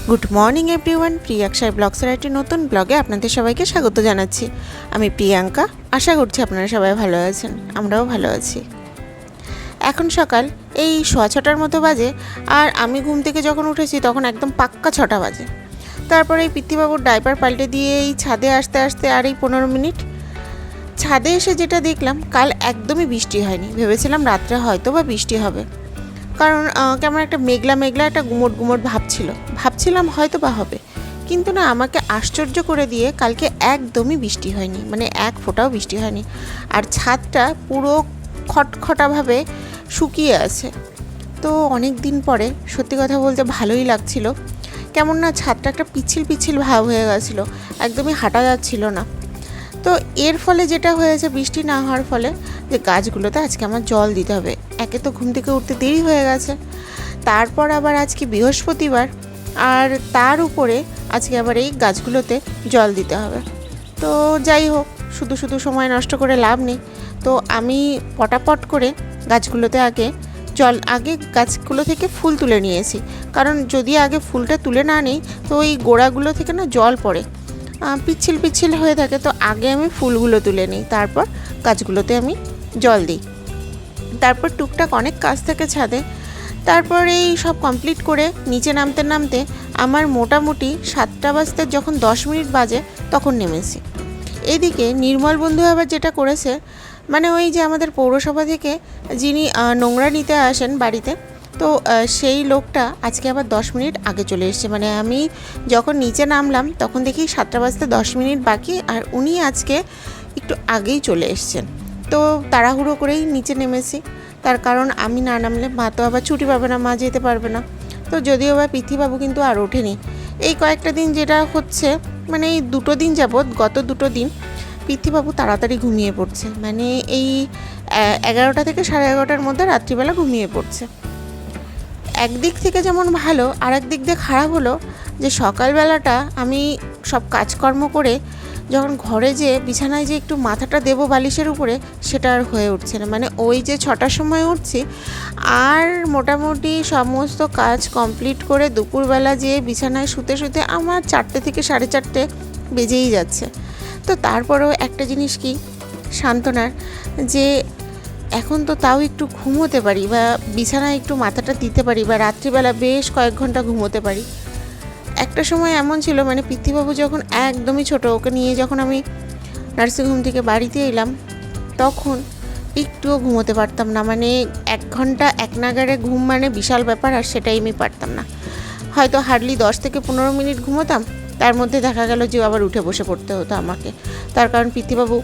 Good morning everyone, প্রিয়াঙ্কার ব্লগসের একটি নতুন ব্লগে আপনাদের সবাইকে স্বাগত জানাচ্ছি। আমি প্রিয়াঙ্কা, আশা করছি আপনারা সবাই ভালো আছেন, আমরাও ভালো আছি। এখন সকাল এই 6:30 মতো বাজে, আর আমি ঘুম থেকে যখন উঠেছি তখন একদম পাক্কা 6টা বাজে। তারপরে এই পিতৃবাবুর ডাইপার পাল্টে দিয়ে এই ছাদে আসতে আসতে আর এই 15 মিনিট। ছাদে এসে যেটা দেখলাম, কাল একদমই বৃষ্টি হয়নি। ভেবেছিলাম রাত্রে হয়তো বা বৃষ্টি হবে, কারণ কেমন একটা মেঘলা মেঘলা একটা গুমোট গুমোট ভাবছিলাম হয়তো বা হবে, কিন্তু না, আমাকে আশ্চর্য করে দিয়ে কালকে একদমই বৃষ্টি হয়নি, মানে এক ফোঁটাও বৃষ্টি হয়নি। আর ছাদটা পুরো খটখটাভাবে শুকিয়ে আছে। তো অনেক দিন পরে সত্যি কথা বলতে ভালোই লাগছিল। কেমন না, ছাদটা একটা পিচ্ছিল পিচ্ছিল ভাব হয়ে গেছিলো, একদমই হাঁটা যাচ্ছিল না। তো এর ফলে যেটা হয়েছে, বৃষ্টি না হওয়ার ফলে, যে গাছগুলোতে আজকে আমার জল দিতে হবে। একে তো ঘুম থেকে উঠতে দেরি হয়ে গেছে, তারপর আবার আজকে বৃহস্পতিবার, আর তার উপরে আজকে আবার এই গাছগুলোতে জল দিতে হবে। তো যাই হোক, শুধু শুধু সময় নষ্ট করে লাভ নেই। তো আমি পটাপট করে গাছগুলোতে আগে গাছগুলো থেকে ফুল তুলে নিয়েছি, কারণ যদি আগে ফুলটা তুলে না নিই তো ওই গোড়াগুলো থেকে না জল পড়ে, পিচ্ছিল পিচ্ছিল হয়ে থাকে। তো আগে আমি ফুলগুলো তুলে নিই, তারপর গাছগুলোতে আমি জল দিই। তারপর টুকটাক অনেক কাজ থাকে ছাদে। তারপর এই সব কমপ্লিট করে নিচে নামতে নামতে আমার মোটামুটি 7টা বাজতে যখন 10 মিনিট বাজে তখন নেমেছি। এদিকে নির্মল বন্ধু আবার যেটা করেছে, মানে ওই যে আমাদের পৌরসভা থেকে যিনি নোংরা নিতে আসেন বাড়িতে, তো সেই লোকটা আজকে আবার 10 মিনিট আগে চলে এসেছে। মানে আমি যখন নিচে নামলাম তখন দেখি 7টা বাজতে 10 মিনিট বাকি, আর উনি আজকে একটু আগেই চলে এসেছেন। তো তাড়াহুড়ো করেই নিচে নেমেছি, তার কারণ আমি না নামলে মা তো আবার ছুটি পাবে না, মা যেতে পারবে না। তো যদিও বা পিথিবাবু কিন্তু আর ওঠেনি। এই কয়েকটা দিন যেটা হচ্ছে, মানে এই 2 দিন যাবৎ, গত 2 দিন পিথিবাবু তাড়াতাড়ি ঘুমিয়ে পড়ছে। মানে এই 11টা থেকে 11:30টার মধ্যে রাত্রিবেলা ঘুমিয়ে পড়ছে। একদিক থেকে যেমন ভালো, আর এক দিক দিয়ে খারাপ হলো যে সকালবেলাটা আমি সব কাজকর্ম করে যখন ঘরে বিছানায় একটু মাথাটা দেবো বালিশের উপরে, সেটা আর হয়ে উঠছে না। মানে ওই যে 6টার সময় উঠছি, আর মোটামুটি সমস্ত কাজ কমপ্লিট করে দুপুরবেলা বিছানায় শুতে শুতে আমার 4টে থেকে 4:30 বেজেই যাচ্ছে। তো তারপরেও একটা জিনিস কি সান্ত্বনার, যে এখন তো তাও একটু ঘুমোতে পারি, বা বিছানায় একটু মাথাটা দিতে পারি, বা রাত্রিবেলা বেশ কয়েক ঘন্টা ঘুমোতে পারি। একটা সময় এমন ছিল, মানে পিতৃবাবু যখন একদমই ছোট, ওকে নিয়ে যখন আমি নার্সিংহোম থেকে বাড়িতে এলাম, তখন একটুও ঘুমোতে পারতাম না। মানে 1 ঘন্টা এক নাগাড়ে ঘুম মানে বিশাল ব্যাপার, আর সেটাই আমি পারতাম না। হয়তো হার্ডলি 10 থেকে 15 মিনিট ঘুমোতাম, তার মধ্যে দেখা গেল যে আবার উঠে বসে পড়তে হতো আমাকে। তার কারণ পিতৃবাবু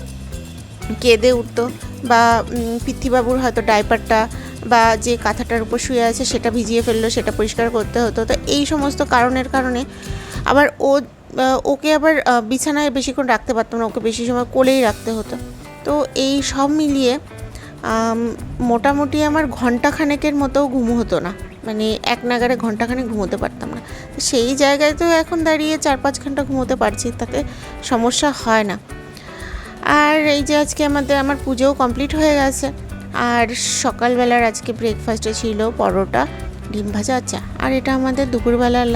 কেঁদে উঠতো, বা পিতৃবাবুর হয়তো ডাইপারটা বা যে কাঁথাটার উপর শুয়ে আছে সেটা ভিজিয়ে ফেললো, সেটা পরিষ্কার করতে হতো। তো এই সমস্ত কারণে আবার ওকে আবার বিছানায় বেশিক্ষণ রাখতে পারতাম না, ওকে বেশি সময় কোলেই রাখতে হতো। তো এই সব মিলিয়ে মোটামুটি আমার ঘন্টাখানেকের মতো ঘুম হতো না, মানে এক নাগাড়ে ঘন্টাখানেক ঘুমোতে পারতাম না। সেই জায়গায় তো এখন দাঁড়িয়ে 4-5 ঘন্টা ঘুমোতে পারছি, তাতে সমস্যা হয় না। আর এই যে আজকে আমার পুজোও কমপ্লিট হয়ে গেছে। আর সকালবেলার আজকে ব্রেকফাস্টে ছিল পরোটা, ডিম ভাজা, চা। আর এটা আমাদের দুপুরবেলার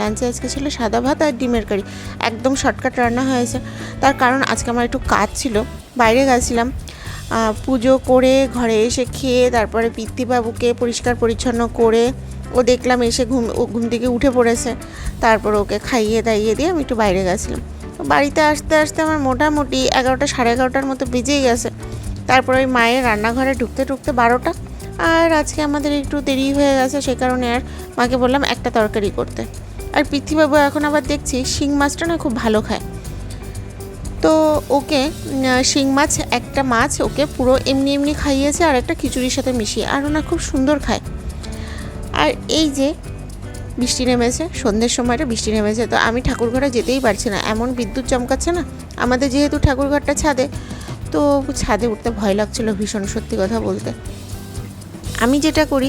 লাঞ্চে আজকে ছিল সাদা ভাত আর ডিমের কারি। একদম শর্টকাট রান্না হয়েছে, তার কারণ আজকে আমার একটু কাজ ছিল, বাইরে গেছিলাম। পুজো করে ঘরে এসে খেয়ে তারপরে পিতৃবাবুকে পরিষ্কার পরিচ্ছন্ন করে, ও দেখলাম এসে ঘুম থেকে উঠে পড়েছে, তারপর ওকে খাইয়ে দাইয়ে দিয়ে আমি একটু বাইরে গেছিলাম। বাড়িতে আসতে আসতে আমার মোটামুটি 11টা 11:30টার মতো বেজেই গেছে। তারপর ওই মায়ের রান্নাঘরে ঢুকতে 12টা। আর আজকে আমাদের একটু দেরি হয়ে গেছে, সে কারণে আর মাকে বললাম একটা তরকারি করতে। আর পিতৃবাবু এখন আবার দেখছি শিং মাছটা না খুব ভালো খায়। তো ওকে শিং মাছ, একটা মাছ ওকে পুরো এমনি খাইয়েছে, আর একটা খিচুড়ির সাথে মিশিয়ে, আর ওনা খুব সুন্দর খায়। আর এই যে বৃষ্টি নেমেছে, সন্ধ্যের সময়টা বৃষ্টি নেমেছে, তো আমি ঠাকুরঘরে যেতেই পারছি না, এমন বিদ্যুৎ চমকাচ্ছে না। আমাদের যেহেতু ঠাকুরঘরটা ছাদে, তো ছাদে উঠতে ভয় লাগছিল ভীষণ, সত্যি কথা বলতে। আমি যেটা করি,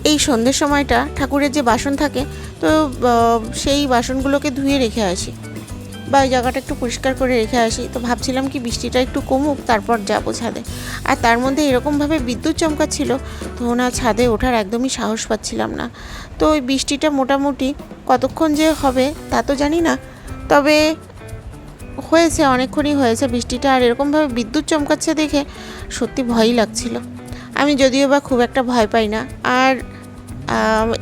এই সন্ধ্যের সময়টা ঠাকুরের যে বাসন থাকে, তো সেই বাসনগুলোকে ধুয়ে রেখে আসি। বা ওই জায়গাটা একটু পরিষ্কার করে রেখে আসি। তো ভাবছিলাম কি বৃষ্টিটা একটু কমুক তারপর যাবো ছাদে। আর তার মধ্যে এরকমভাবে বিদ্যুৎ চমকাচ্ছিল, তো না ছাদে ওঠার একদমই সাহস পাচ্ছিলাম না। তো ওই বৃষ্টিটা মোটামুটি কতক্ষণ যে হবে তা তো জানি না, তবে হয়েছে, অনেকক্ষণই হয়েছে বৃষ্টিটা। আর এরকমভাবে বিদ্যুৎ চমকাচ্ছে দেখে সত্যি ভয়ই লাগছিল। আমি যদিও বা খুব একটা ভয় পাই না, আর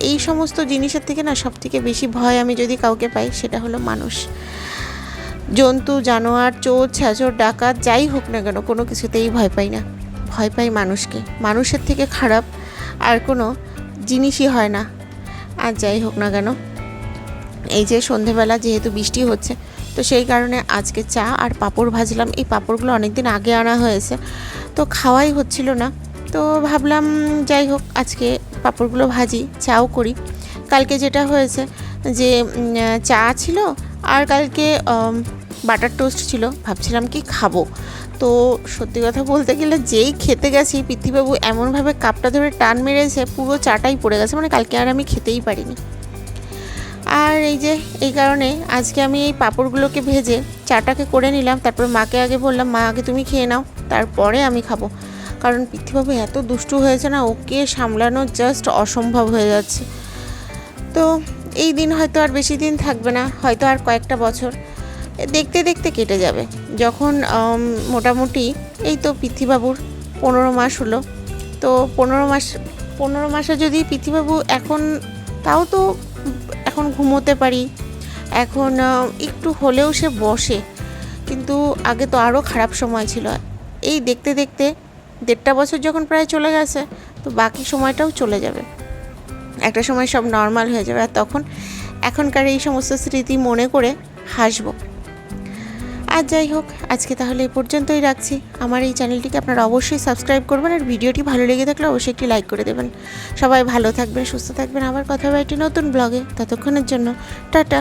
এই সমস্ত জিনিসের থেকে না সবথেকে বেশি ভয় আমি যদি কাউকে পাই সেটা হলো মানুষ। জন্তু, জানোয়ার, চোর, ছ্যাঁচড়, ডাকাত যাই হোক না কেন কোনো কিছুতেই ভয় পাই না, ভয় পাই মানুষকে। মানুষের থেকে খারাপ আর কোনো জিনিসই হয় না। আর যাই হোক না কেন, এই যে সন্ধেবেলা যেহেতু বৃষ্টি হচ্ছে, তো সেই কারণে আজকে চা আর পাঁপড় ভাজলাম। এই পাঁপড়গুলো অনেক দিন আগে আনা হয়েছে, তো খাওয়াই হচ্ছিল না। তো ভাবলাম যাই হোক আজকে পাঁপড়গুলো ভাজি, চাও করি। কালকে যেটা হয়েছে যে চা ছিল আর কালকে বাটার টোস্ট ছিল, ভাবছিলাম কি খাবো। তো সত্যি কথা বলতে গেলে যেই খেতে গেছি পৃথ্বীবাবু এমনভাবে কাপটা ধরে টান মেরেছে পুরো চাটাই পড়ে গেছে, মানে কালকে আর আমি খেতেই পারিনি। আর এই যে এই কারণে আজকে আমি এই পাঁপড়গুলোকে ভেজে চাটাকে করে নিলাম। তারপর মাকে আগে বললাম, মা আগে তুমি খেয়ে নাও, তারপরে আমি খাবো। কারণ পৃথ্বীবাবু এত দুষ্টু হয়েছে না, ওকে সামলানো জাস্ট অসম্ভব হয়ে যাচ্ছে। তো এই দিন হয়তো আর বেশি দিন থাকবে না, হয়তো আর কয়েকটা বছর দেখতে দেখতে কেটে যাবে। যখন মোটামুটি এই তো পৃথ্বীবাবুর 15 মাস হলো, তো 15 মাসে যদি পৃথ্বীবাবু এখন, তাও তো এখন ঘুমোতে পারি, এখন একটু হলেও সে বসে, কিন্তু আগে তো আরও খারাপ সময় ছিল। এই দেখতে দেখতে 1.5 বছর যখন প্রায় চলে গেছে, তো বাকি সময়টাও চলে যাবে, একটা সময় সব নর্মাল হয়ে যাবে। আর তখন এখনকার এই সমস্ত স্মৃতি মনে করে হাসবো। আর যাই হোক আজকে তাহলে এই পর্যন্তই রাখছি। আমার এই চ্যানেলটিকে আপনারা অবশ্যই সাবস্ক্রাইব করবেন, আর ভিডিওটি ভালো লেগে থাকলে অবশ্যই একটি লাইক করে দেবেন। সবাই ভালো থাকবেন, সুস্থ থাকবেন। আবার কথা হবে একটি নতুন ব্লগে, ততক্ষণের জন্য টাটা।